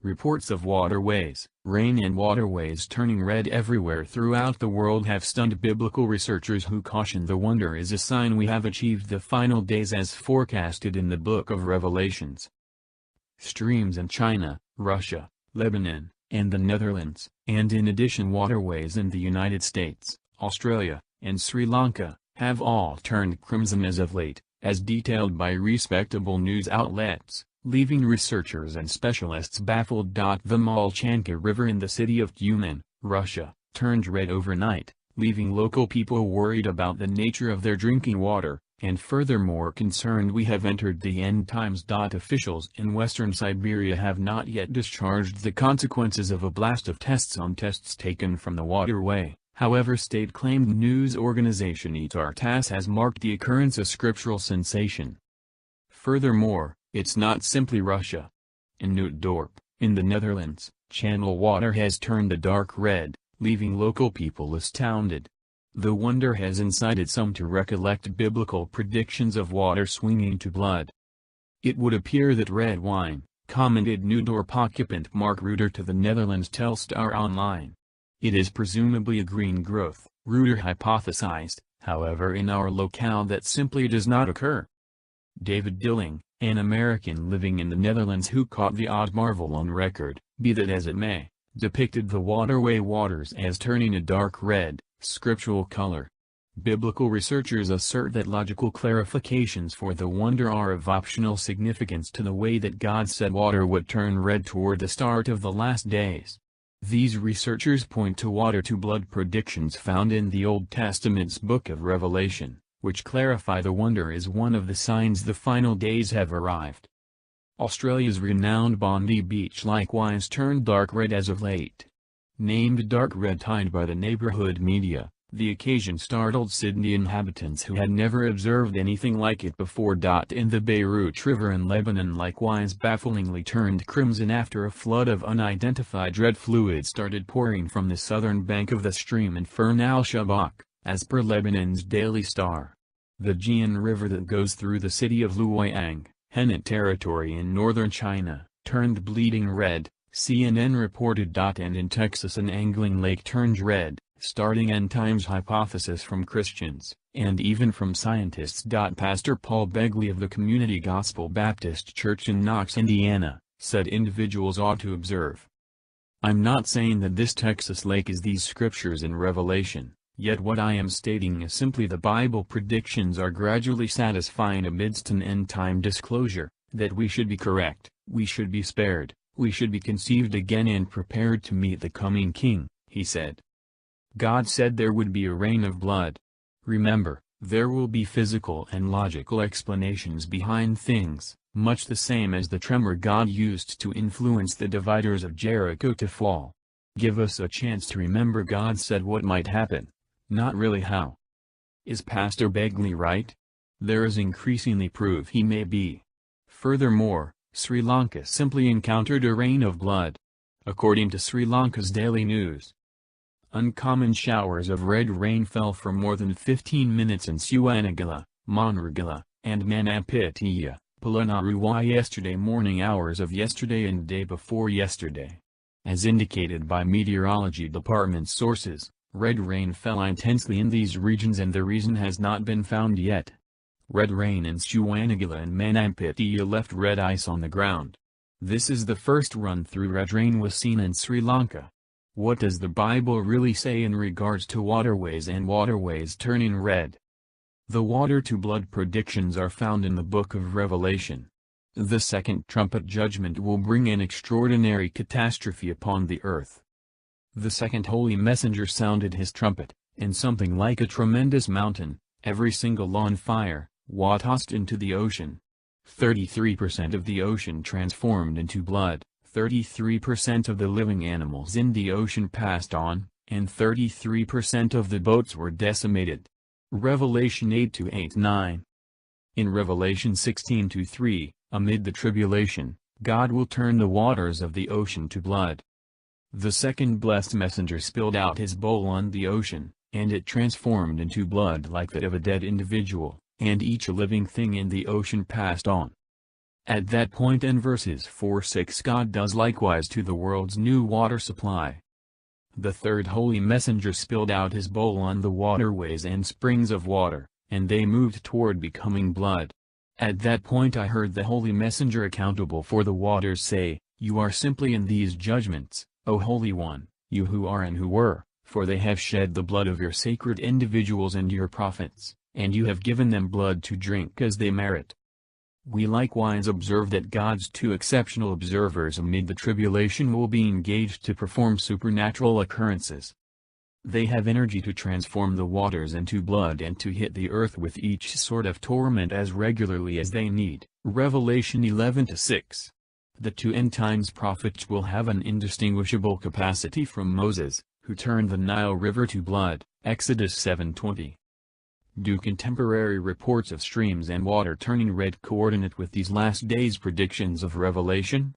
Reports of waterways, rain and waterways turning red everywhere throughout the world have stunned biblical researchers who caution the wonder is a sign we have achieved the final days as forecasted in the book of Revelations. Streams in China, Russia, Lebanon, and the Netherlands, and in addition waterways in the United States, Australia, and Sri Lanka, have all turned crimson as of late, as detailed by respectable news outlets, leaving researchers and specialists baffled. The Malchanka River in the city of Tyumen, Russia, turned red overnight, leaving local people worried about the nature of their drinking water, and furthermore concerned we have entered the end times. Officials in western Siberia have not yet discharged the consequences of a blast of tests on tests taken from the waterway. However, state-claimed news organization TASS has marked the occurrence a scriptural sensation. Furthermore, it's not simply Russia. In Nootdorp, in the Netherlands, channel water has turned a dark red, leaving local people astounded. The wonder has incited some to recollect biblical predictions of water swinging to blood. It would appear that red wine, commented Nootdorp occupant Mark Reuter to the Netherlands Telstar Online. It is presumably a green growth, Reuter hypothesized, however in our locale that simply does not occur. David Dilling, an American living in the Netherlands who caught the odd marvel on record, be that as it may, depicted the waterway waters as turning a dark red, scriptural color. Biblical researchers assert that logical clarifications for the wonder are of optional significance to the way that God said water would turn red toward the start of the last days. These researchers point to water-to-blood predictions found in the Old Testament's book of Revelation, which clarify the wonder is one of the signs the final days have arrived. Australia's renowned Bondi Beach likewise turned dark red as of late. Named dark red tide by the neighborhood media, the occasion startled Sydney inhabitants who had never observed anything like it before. In the Beirut River in Lebanon likewise bafflingly turned crimson after a flood of unidentified red fluid started pouring from the southern bank of the stream in Fern al-Shabak, as per Lebanon's Daily Star. The Jian River that goes through the city of Luoyang, Henan territory in northern China, turned bleeding red, CNN reported. And in Texas an angling lake turned red, starting end times hypothesis from Christians, and even from scientists. Pastor Paul Begley of the Community Gospel Baptist Church in Knox, Indiana, said individuals ought to observe. I'm not saying that this Texas lake is these scriptures in Revelation. Yet what I am stating is simply the Bible predictions are gradually satisfying amidst an end-time disclosure, that we should be correct, we should be spared, we should be conceived again and prepared to meet the coming King, he said. God said there would be a rain of blood. Remember, there will be physical and logical explanations behind things, much the same as the tremor God used to influence the dividers of Jericho to fall. Give us a chance to remember God said what might happen. Not really how. Is Pastor Begley right? There is increasingly proof he may be. Furthermore, Sri Lanka simply encountered a rain of blood. According to Sri Lanka's daily news, uncommon showers of red rain fell for more than 15 minutes in Suwanagala, Monragala, and Manapitiya, Polonnaruwa yesterday morning hours of yesterday and day before yesterday. As indicated by meteorology department sources, red rain fell intensely in these regions and the reason has not been found yet. Red rain in Suwanagala and Manapitiya left red ice on the ground. This is the first run-through red rain was seen in Sri Lanka. What does the Bible really say in regards to waterways and waterways turning red? The water-to-blood predictions are found in the book of Revelation. The second trumpet judgment will bring an extraordinary catastrophe upon the earth. The second holy messenger sounded his trumpet, and something like a tremendous mountain, every single on fire, was tossed into the ocean. 33% of the ocean transformed into blood, 33% of the living animals in the ocean passed on, and 33% of the boats were decimated. Revelation 8-8-9. In Revelation 16-3, amid the tribulation, God will turn the waters of the ocean to blood. The second blessed messenger spilled out his bowl on the ocean, and it transformed into blood like that of a dead individual, and each living thing in the ocean passed on. At that point in verses 4-6 God does likewise to the world's new water supply. The third holy messenger spilled out his bowl on the waterways and springs of water, and they moved toward becoming blood. At that point I heard the holy messenger accountable for the waters say, "You are simply in these judgments, O Holy One, you who are and who were, for they have shed the blood of your sacred individuals and your prophets, and you have given them blood to drink as they merit." We likewise observe that God's two exceptional observers amid the tribulation will be engaged to perform supernatural occurrences. They have energy to transform the waters into blood and to hit the earth with each sort of torment as regularly as they need. Revelation 11-6. The two end-times prophets will have an indistinguishable capacity from Moses, who turned the Nile River to blood, Exodus 7:20. Do contemporary reports of streams and water turning red coordinate with these last days predictions of Revelation?